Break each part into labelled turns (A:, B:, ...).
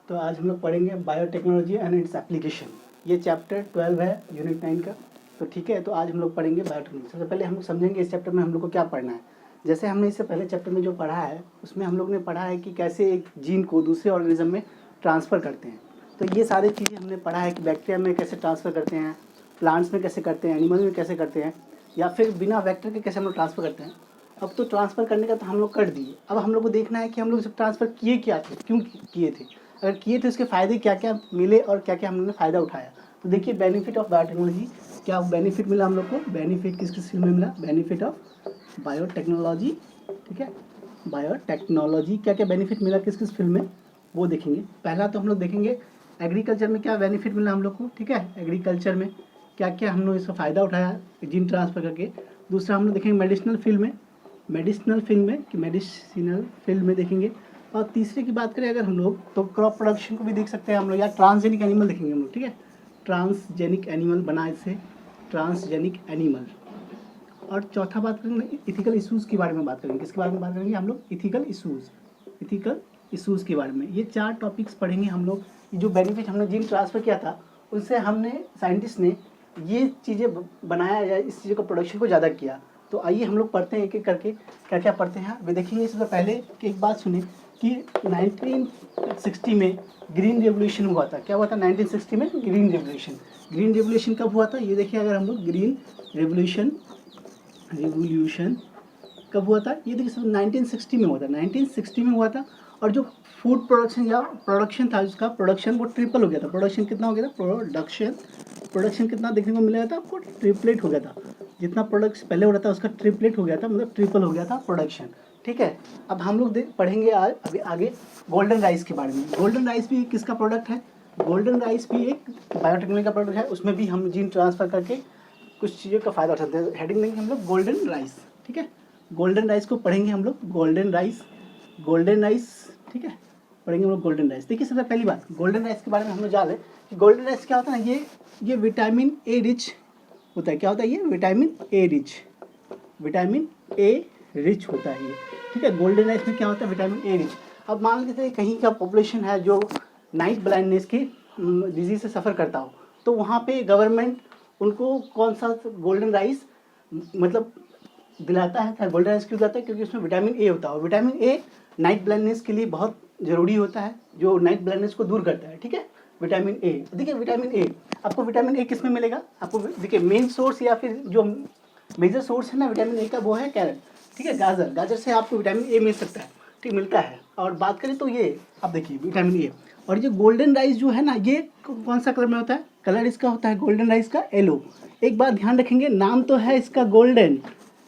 A: तो आज हम लोग पढ़ेंगे बायोटेक्नोलॉजी एंड इट्स एप्लीकेशन। ये चैप्टर 12 है यूनिट 9 का। तो ठीक है, तो आज हम लोग पढ़ेंगे बायोटेक्नोलॉजी। सबसे पहले हम लोग समझेंगे इस चैप्टर में हम लोग को क्या पढ़ना है। जैसे हमने इससे पहले चैप्टर में जो पढ़ा है उसमें हम लोग ने पढ़ा है कि कैसे एक जीन को दूसरे ऑर्गेनिज्म में ट्रांसफ़र करते हैं। तो ये सारी चीज़ें हमने पढ़ा है कि बैक्टीरिया में कैसे ट्रांसफ़र करते हैं, प्लांट्स में कैसे करते हैं, एनिमल में कैसे करते हैं, या फिर बिना वेक्टर के कैसे हम लोग ट्रांसफ़र करते हैं। अब तो ट्रांसफ़र करने का तो हम लोग कर दिए, अब हम लोग को देखना है कि हम लोग जब ट्रांसफ़र किए क्या थे, क्यों किए थे, अगर किए थे उसके फ़ायदे क्या क्या मिले और क्या क्या हम लोगों ने फ़ायदा उठाया। तो देखिए बेनिफिट ऑफ बायोटेक्नोलॉजी, क्या बेनिफिट मिला हम लोग को। बेनिफिट किस किस फील्ड में मिला, बेनिफिट ऑफ बायोटेक्नोलॉजी। ठीक है, बायोटेक्नोलॉजी क्या क्या बेनिफिट मिला किस किस फील्ड में वो देखेंगे। पहला तो हम लोग देखेंगे एग्रीकल्चर में क्या बेनिफिट मिला हम लोग को। ठीक है, एग्रीकल्चर में क्या क्या हम लोग इसका फ़ायदा उठाया जीन ट्रांसफ़र करके। दूसरा हम लोग देखेंगे मेडिसिनल फील्ड में, मेडिसिनल फील्ड में देखेंगे। और तीसरे की बात करें अगर हम लोग तो क्रॉप प्रोडक्शन को भी देख सकते हैं हम लोग, या ट्रांसजेनिक एनिमल देखेंगे हम लोग। ठीक है, ट्रांसजेनिक एनिमल बनाए से ट्रांसजेनिक एनिमल। और चौथा बात करेंगे इथिकल इश्यूज़ के बारे में बात करेंगे। किसके बारे में बात करेंगे हम लोग, इथिकल इश्यूज़ के बारे में। ये 4 टॉपिक्स पढ़ेंगे हम लोग। जो बेनिफिट हमने जीन ट्रांसफ़र किया था उनसे हमने साइंटिस्ट ने ये चीज़ें बनाया या इस चीज़ों का प्रोडक्शन को ज़्यादा किया। तो आइए हम लोग पढ़ते हैं एक एक करके क्या क्या पढ़ते हैं। वे देखेंगे इससे पहले कि एक बात सुने कि 1960 में ग्रीन रेवोल्यूशन हुआ था। क्या हुआ था 1960 में, ग्रीन रेवोल्यूशन। ग्रीन रेवोल्यूशन कब हुआ था ये देखिए, अगर हम लोग ग्रीन रेवोल्यूशन कब हुआ था ये देखिए, 1960 में हुआ था। 1960 में हुआ था। और जो फूड प्रोडक्शन या प्रोडक्शन था उसका प्रोडक्शन वो ट्रिपल हो गया था। प्रोडक्शन कितना हो गया था, प्रोडक्शन कितना देखने को मिला था आपको, ट्रिपलेट हो गया था। जितना प्रोडक्ट पहले हो रहा था उसका ट्रिपलेट हो गया था, मतलब ट्रिपल हो गया था प्रोडक्शन। ठीक है, अब हम लोग पढ़ेंगे अभी आगे गोल्डन राइस के बारे में। गोल्डन राइस भी किसका प्रोडक्ट है, गोल्डन राइस भी एक बायोटेक्नोलॉजी का प्रोडक्ट है। उसमें भी हम जीन ट्रांसफ़र करके कुछ चीज़ों का फ़ायदा उठाते हैं। हेडिंग देंगे हम लोग गोल्डन राइस। ठीक है, गोल्डन राइस को पढ़ेंगे हम लोग, गोल्डन राइस। ठीक है, पढ़ेंगे हम लोग गोल्डन राइस। देखिए सबसे पहली बात गोल्डन राइस के बारे में हम लोग जान लें कि गोल्डन राइस क्या होता है ना, ये विटामिन ए रिच होता है। क्या होता है ये, विटामिन ए रिच होता है ये। ठीक है, गोल्डन राइस में क्या होता है, विटामिन ए रिच। अब मान लीजिए कहीं का पॉपुलेशन है जो नाइट ब्लाइंडनेस की डिजीज़ से सफ़र करता हो, तो वहाँ पे गवर्नमेंट उनको कौन सा गोल्डन राइस मतलब दिलाता है। गोल्डन राइस क्यों दिलाता है, क्योंकि उसमें विटामिन ए होता है। और विटामिन ए नाइट ब्लाइंडनेस के लिए बहुत ज़रूरी होता है, जो नाइट ब्लाइंडनेस को दूर करता है। ठीक है, विटामिन ए। देखिए विटामिन ए, आपको विटामिन ए किस में मिलेगा, आपको देखिए मेन सोर्स या फिर जो मेजर सोर्स है ना विटामिन ए का वो है कैरेट। ठीक है, गाजर से आपको विटामिन ए मिल सकता है, ठीक मिलता है। और बात करें तो ये आप देखिए विटामिन ए। और ये गोल्डन राइस जो है ना, ये कौन सा कलर में होता है, कलर इसका होता है गोल्डन राइस का येलो। एक बात ध्यान रखेंगे, नाम तो है इसका गोल्डन,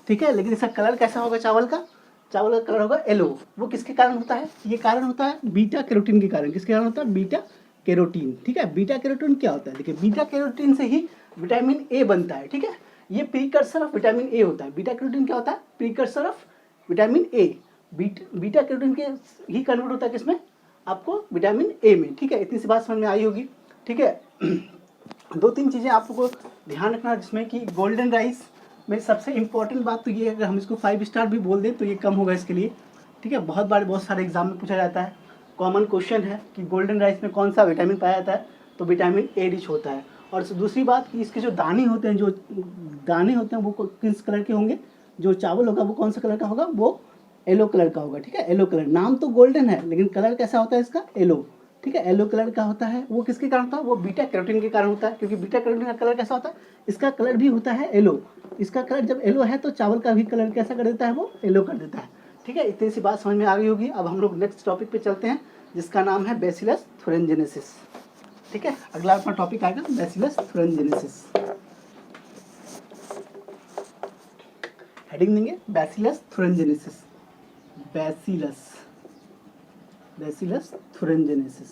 A: ठीक है, लेकिन इसका कलर कैसा होगा, चावल का कलर होगा येलो। वो किसके कारण होता है, ये कारण होता है बीटा कैरोटीन के कारण। किसके कारण होता है, बीटा कैरोटीन। ठीक है, बीटा कैरोटीन क्या होता है, देखिए बीटा कैरोटीन से ही विटामिन ए बनता है। ठीक है, ये प्रीकर्सर ऑफ विटामिन ए होता है। बीटा कैरोटीन क्या होता है, precursor of vitamin A. Beta carotene के ही कन्वर्ट होता है किसमें, आपको विटामिन ए में। ठीक है, इतनी सी बात समझ में आई होगी। ठीक है, 2-3 चीज़ें आपको ध्यान रखना जिसमें कि गोल्डन राइस में सबसे इम्पॉर्टेंट बात तो ये है, अगर हम इसको 5 स्टार भी बोल दें तो ये कम होगा इसके लिए। ठीक है, बहुत सारे एग्जाम में पूछा जाता है, कॉमन क्वेश्चन है कि गोल्डन राइस में कौन सा विटामिन पाया जाता है, तो विटामिन ए रिच होता है। और दूसरी बात कि इसके जो दाने होते हैं वो किस कलर के होंगे, जो चावल होगा वो कौन सा कलर का होगा, वो येलो कलर का होगा। ठीक है, येलो कलर, नाम तो गोल्डन है लेकिन कलर कैसा होता है इसका, येलो। ठीक है, येलो कलर का होता है। वो किसके कारण होता है, वो बीटा कैरोटीन के कारण होता है, क्योंकि बीटा कैरोटीन का कलर कैसा होता है, इसका कलर भी होता है येलो। इसका कलर जब येलो है तो चावल का भी कलर कैसा कर देता है, वो येलो कर देता है। ठीक है, इतनी सी बात समझ में आ गई होगी। अब हम लोग नेक्स्ट टॉपिक पे चलते हैं जिसका नाम है बैसिलस थुरिनजेनेसिस। ठीक है, अगला अपना टॉपिक आएगा बैसिलस थुरिनजेनेसिस। हेडिंग देंगे bacillus thuringiensis, bacillus thuringiensis,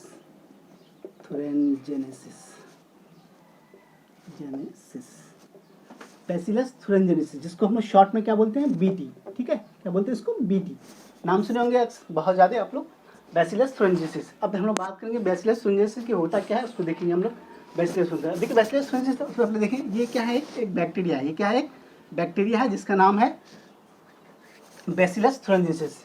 A: bacillus thuringiensis, जिसको हम लोग शॉर्ट में क्या बोलते हैं, बीटी। ठीक है, क्या बोलते हैं इसको, बीटी। नाम सुने होंगे बहुत ज़्यादा आप लोग, बैसिलस थुरिनजेनेसिस। अब हम लोग बात करेंगे बैसिलस थुरिनजेनेसिस की होता क्या है, उसको देखेंगे हम लोग। बैसिलस थुरिनजेनेसिस, देखिए बैसिलस थुरिनजेनेसिस उसको आप देखें, ये क्या है, एक बैक्टीरिया है। ये क्या है, एक बैक्टीरिया है जिसका नाम है बैसिलस थुरिनजेनेसिस।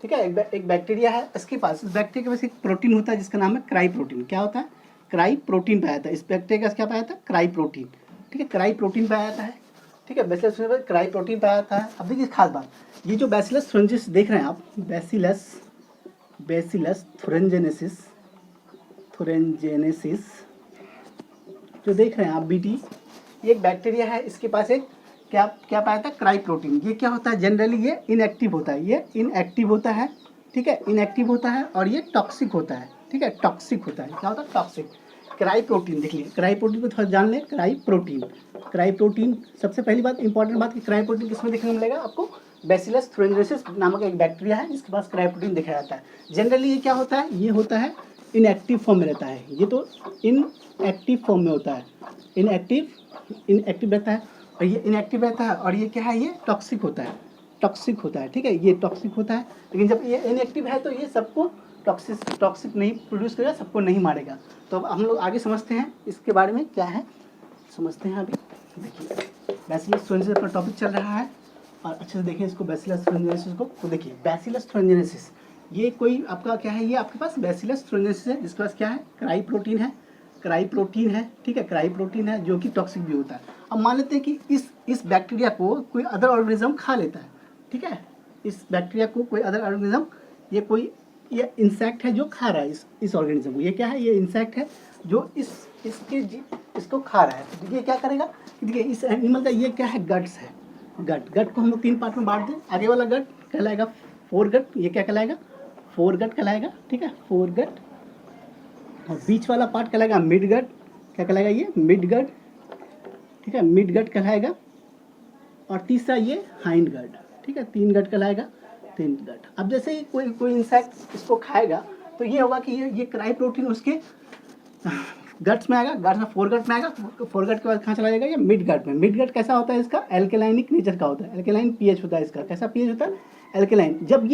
A: ठीक है। एक बैक्टीरिया है, इसके पास, इस बैक्टीरिया के पास एक प्रोटीन होता है जिसका नाम है क्राई प्रोटीन। क्या होता है? क्राई प्रोटीन पाया जाता है। इस बैक्टीरिया का क्या पाया जाता है? Cry protein. ठीक है, क्राई प्रोटीन पाया जाता है। ठीक है, बैसिलस थ्रोएंजेसिस क्राई प्रोटीन पाया जाता है। अब देखिए खास बात, ये जो बैसिलस थ्रोएंजेसिस देख रहे हैं आप, बैसिलस थ्रोएंजेनेसिस जो देख रहे हैं आप, बीटी, ये एक बैक्टीरिया है, इसके पास एक क्या पाया था? Cry protein. ये क्या होता है? जनरली ये इनएक्टिव होता है, ये इनएक्टिव होता है। ठीक है, इनएक्टिव होता है और ये टॉक्सिक होता है। ठीक है, टॉक्सिक होता है। क्या होता है? टॉक्सिक। क्राई प्रोटीन देख लीजिए, क्राई प्रोटीन को थोड़ा जान लें। क्राई प्रोटीन सबसे पहली बात, इंपॉर्टेंट बात कि क्राई प्रोटीन किसमें देखने को मिलेगा आपको? बैसिलस थ्रोएंजेसिस नामक एक बैक्टीरिया है जिसके पास क्राई प्रोटीन देखा जाता है। जनरली ये क्या होता है? ये होता है इनएक्टिव फॉर्म में रहता है। ये तो इनएक्टिव फॉर्म में होता है, इनएक्टिव रहता है, और ये इनएक्टिव रहता है, और ये क्या है? ये टॉक्सिक होता है, ठीक है, ये टॉक्सिक होता है। लेकिन जब ये इनएक्टिव है तो ये सबको टॉक्सिक नहीं प्रोड्यूस करेगा, सबको नहीं मारेगा। तो अब हम लोग आगे समझते हैं इसके बारे में क्या है, समझते हैं। अभी देखिए बैसिलस थ्रोएंजेसिस पर टॉपिक चल रहा है, और अच्छे से देखिए इसको, बैसिलस थ्रोएंजेनेसिस को। तो देखिए बैसिलस थ्रोएंजेनेसिस, ये कोई आपका क्या है? ये आपके पास बैसिलस थ्रोएंजेनेसिस है जिसके पास क्या है? क्राई प्रोटीन है, ठीक है, क्राई प्रोटीन है जो कि टॉक्सिक भी होता है। अब मान लेते हैं कि इस बैक्टीरिया को कोई अदर ऑर्गेनिज्म खा लेता है। ठीक है, इस बैक्टीरिया को कोई अदर ऑर्गेनिज्म, ये इंसेक्ट है जो खा रहा है इस ऑर्गेनिज्म को। ये क्या है? ये इंसेक्ट है जो इसको खा रहा है। तो ये क्या करेगा? देखिए इस एनिमल का ये क्या है? गट्स है। गट को हम लोग 3 पार्ट में बांट दें। आगे वाला गट कहलाएगा फोरगट, ये क्या कहलाएगा? फोरगट कहलाएगा। ठीक है, फोरगट। और बीच वाला पार्ट कहलाएगा मिडगट। क्या कहलाएगा? ये मिडगट। ठीक है, मिडगट कहलाएगा। और तीसरा ये हाइंड गट। ठीक है, 3 गट कहलाएगा, 3 गट। अब जैसे ही कोई इंसेक्ट इसको खाएगा तो ये होगा कि ये क्राई प्रोटीन उसके गट्स में आएगा, गट्स में फोरगट में आएगा, फोरगट के बाद कहाँ चला जाएगा? ये मिडगट में। मिडगट कैसा होता है? इसका एल्केलाइनिक नेचर का होता है, एल्केलाइन पीएच होता है इसका। कैसा पीएच होता है? एल्केलाइन। जब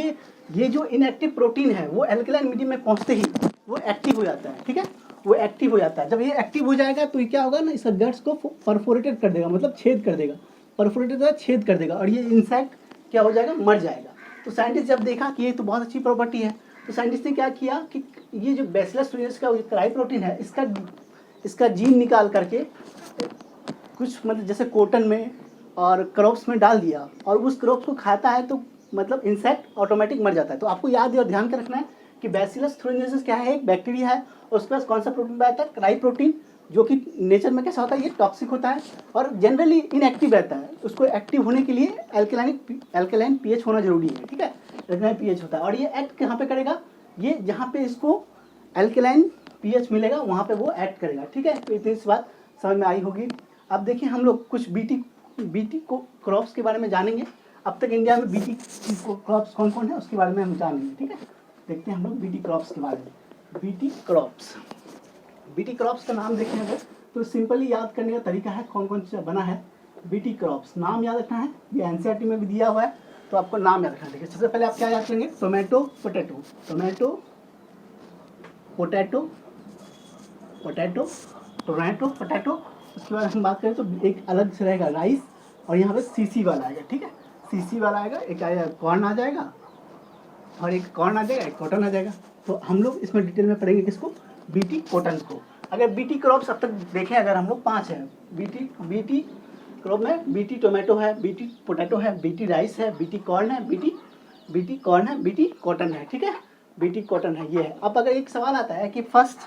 A: ये जो इनएक्टिव प्रोटीन है वो एल्केलाइन मीडियम में पहुँचते ही वो एक्टिव हो जाता है। ठीक है, वो एक्टिव हो जाता है। जब ये एक्टिव हो जाएगा तो ये क्या होगा ना, इसका गट्स को परफोरेटेड कर देगा, मतलब छेद कर देगा, परफोरेटेड छेद कर देगा, और ये इंसेक्ट क्या हो जाएगा? मर जाएगा। तो साइंटिस्ट जब देखा कि ये तो बहुत अच्छी प्रॉपर्टी है, तो साइंटिस्ट ने क्या किया कि ये जो बैसिलस थ्रोएंजेसिस का क्राई प्रोटीन है, इसका जीन निकाल करके कुछ मतलब जैसे कॉटन में और क्रॉप्स में डाल दिया, और उस क्रॉप्स को खाता है तो मतलब इंसेक्ट ऑटोमेटिक मर जाता है। तो आपको याद और ध्यान कर रखना है कि बैसिलस थ्रोएंजेसिस क्या है? एक बैक्टीरिया है, और उसके पास कौन सा प्रोटीन पाया जाता है? क्राई प्रोटीन, जो कि नेचर में कैसा होता है? ये टॉक्सिक होता है और जनरली इनएक्टिव रहता है। उसको एक्टिव होने के लिए एल्केलाइन पीएच होना जरूरी है। ठीक है, एल्केलाइन पीएच होता है, और ये एक्ट कहाँ पे करेगा? ये जहाँ पे इसको एल्केलाइन पीएच मिलेगा वहाँ पे वो एक्ट करेगा। ठीक है, तो इतनी सी बात समझ में आई होगी। अब देखिए हम लोग कुछ बीटी को क्रॉप्स के बारे में जानेंगे। अब तक इंडिया में बीटी क्रॉप्स कौन कौन है उसके बारे में हम जानेंगे। ठीक है, देखते हैं हम लोग बीटी क्रॉप्स के बारे में। बीटी क्रॉप्स का नाम देखें अगर तो सिंपली याद करने का तरीका है कौन कौन सा बना है। बीटी क्रॉप्स नाम याद रखना है, ये एनसीईआरटी में भी दिया हुआ है, तो आपको नाम याद रखना है। देखिए सबसे पहले आप क्या याद करेंगे? Tomato potato. उसके बाद हम बात करें तो एक अलग से रहेगा राइस, और यहाँ पे सीसी वाला आएगा। ठीक है, सीसी वाला आएगा, एक आएगा कॉर्न आ जाएगा, और एक कॉर्न आ जाएगा, एक कॉटन आ जाएगा। तो हम लोग इसमें डिटेल में पढ़ेंगे किसको? बीटी कॉटन को। अगर बीटी क्रॉप्स अब तक देखें अगर हम लोग 5 हैं बीटी क्रॉप में, बीटी टोमेटो है, बीटी पोटैटो है, बीटी राइस है, बीटी कॉर्न है, बीटी कॉटन है। ठीक है, बीटी कॉटन है, ये है। अब अगर एक सवाल आता है कि फर्स्ट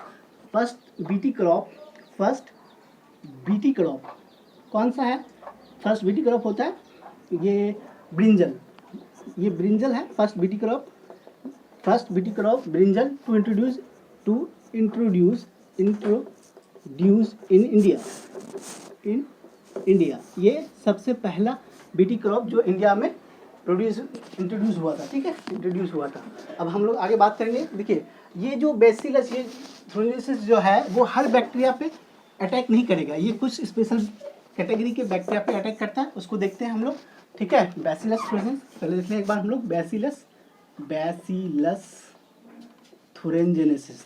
A: बीटी क्रॉप कौन सा है? फर्स्ट बीटी क्रॉप होता है ये ब्रिंजल, है first BT crop brinjal to introduce in India. ये सबसे पहला बीटी क्रॉप जो इंडिया में इंट्रोड्यूस हुआ था। ठीक है, इंट्रोड्यूस हुआ था। अब हम लोग आगे बात करेंगे। देखिए ये जो बैसिलस ये थ्रोएंजेसिस जो है वो हर बैक्टीरिया पे अटैक नहीं करेगा, ये कुछ स्पेशल कैटेगरी के बैक्टीरिया पे अटैक करता है, उसको देखते हैं हम लोग। ठीक है, बैसिलस थ्रोएंजेसिस पहले देख लें एक बार हम लोग। बैसिलस थ्रोएंजेनेसिस।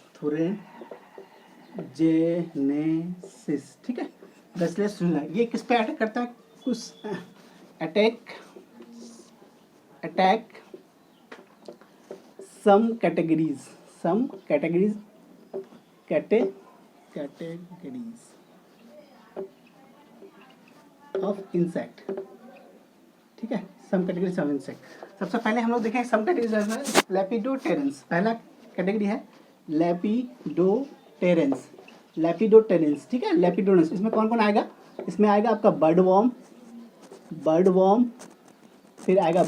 A: ठीक है, बैसिलस ये किस पे अटैक करता है? कुछ attack some categories of insect, ठीक है, सम कैटेगरीज ऑफ इंसेक्ट। सबसे पहले हम लोग देखें सम कैटेगरीज लेपिडोप्टेरेंस। पहला कैटेगरी है लेपिडोप्टेरेंस, ठीक है, लेपिडोप्टेरेंस। इसमें कौन कौन आएगा? इसमें आएगा आपका बर्ड वॉर्म, फिर आएगा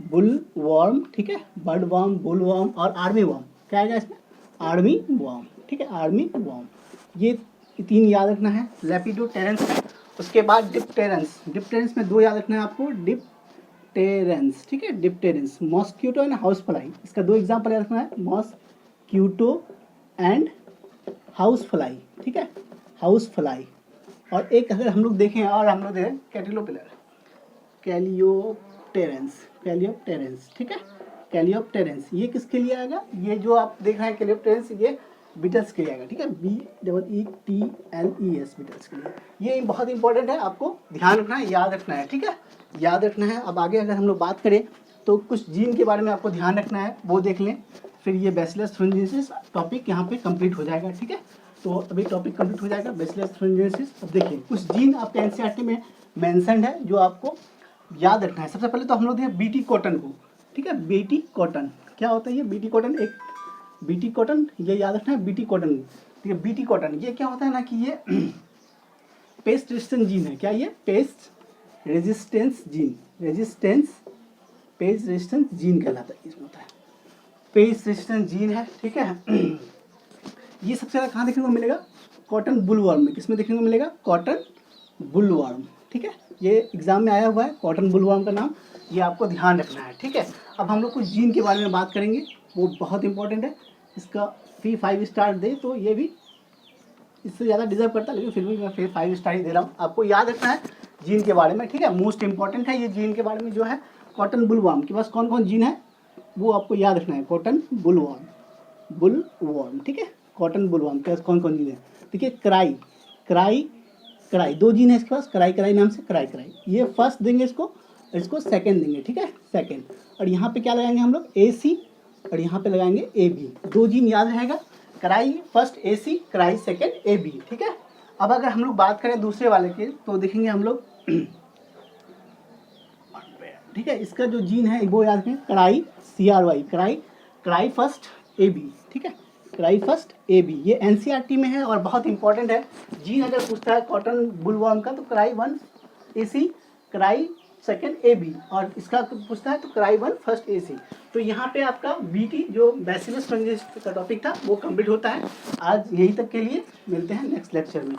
A: बुलवॉर्म, ठीक है, बर्ड वॉर्म, बुलवॉर्म और आर्मी वॉर्म। क्या आएगा इसमें? आर्मी वॉर्म, ठीक है, आर्मी वॉर्म। ये 3 याद रखना है लेपिडोप्टेरेंस में। उसके बाद डिप्टेरेंस में 2 याद रखना है आपको, डिप्टेरेंस, ठीक है, dipterans, mosquito and house fly. इसका 2 एग्जाम्पल याद रखना है, मॉस्क्यूटो एंड हाउस फ्लाई, ठीक है, हाउस फ्लाई। और एक अगर हम लोग देखें और हम लोग देखें कैलियोप्टेरेंस, ठीक है, कैलियोप्टेरेंस। ये किसके लिए आएगा? ये जो आप देख रहे हैं कैलियोप्टेरेंस, ये बीटल्स के लिए आएगा, ठीक है, BEETLES, बीटल्स के लिए। ये बहुत इंपॉर्टेंट है, आपको ध्यान रखना है, याद रखना है, ठीक है, याद रखना है। अब आगे अगर हम लोग बात करें तो कुछ जीन के बारे में आपको ध्यान रखना है, वो देख लें, फिर ये बैसिलस thuringiensis टॉपिक यहाँ पे कंप्लीट हो जाएगा, ठीक है। तो अभी टॉपिक कंप्लीट हो जाएगा बैसिलस thuringiensis। अब देखिए कुछ जीन आपके एनसीईआरटी में मेंशन्ड है जो आपको याद रखना है। सबसे पहले तो हम लोग देखें बीटी कॉटन को, ठीक है, बीटी कॉटन क्या होता है? ये बीटी कॉटन, एक बीटी कॉटन, ये याद रखना है, बीटी कॉटन, ठीक है। बीटी कॉटन ये क्या होता है ना कि ये पेस्ट रेजिस्टेंस जीन है। क्या ये? पेस्ट रेजिस्टेंस जीन कहलाता है, इसमें होता है पेस्ट रेजिस्टेंस जीन है, ठीक है। ये सबसे ज़्यादा कहाँ देखने को मिलेगा? कॉटन बुलवर्म में। किसमें देखने को मिलेगा? कॉटन बुलवर्म, ठीक है, ये एग्जाम में आया हुआ है कॉटन बुलवर्म का नाम, ये आपको ध्यान रखना है, ठीक है। अब हम लोग कुछ जीन के बारे में बात करेंगे, वो बहुत इंपॉर्टेंट है। इसका फी 5 स्टार दे तो ये भी इससे ज़्यादा डिजर्व करता है, लेकिन फिर भी मैं फिर 5 स्टार ही दे रहा हूँ। आपको याद रखना है जीन के बारे में, ठीक है, मोस्ट इंपॉर्टेंट है ये जीन के बारे में जो है कॉटन बुलवर्म। के पास कौन कौन जीन है वो आपको याद रखना है। कॉटन बुलवर्म, ठीक है, कॉटन बुलवर्म के पास कौन कौन जीन है? देखिए क्राई 2 जीन है इसके पास, क्राई नाम से, क्राई ये फर्स्ट देंगे इसको सेकंड देंगे, ठीक है, सेकंड। और यहाँ पे क्या लगाएंगे हम लोग? AC, और यहाँ पे लगाएंगे AB। 2 जीन याद रहेगा, cry first AC, cry second AB, ठीक है। अब अगर हम लोग बात करें दूसरे वाले की तो देखेंगे हम लोग ठीक है, इसका जो जीन है वो याद रखें, cry CRY, cry first AB, ठीक है, क्राई फर्स्ट AB। ये NCERT में है और बहुत इंपॉर्टेंट है। जीन अगर पूछता है कॉटन बुलवर्म का तो cry 1 AC, cry second AB, और इसका पूछता है तो क्राई 1 फर्स्ट AC। तो यहाँ पे आपका BT जो बैसिलस thuringiensis का टॉपिक था वो कंप्लीट होता है। आज यहीं तक के लिए, मिलते हैं नेक्स्ट लेक्चर में।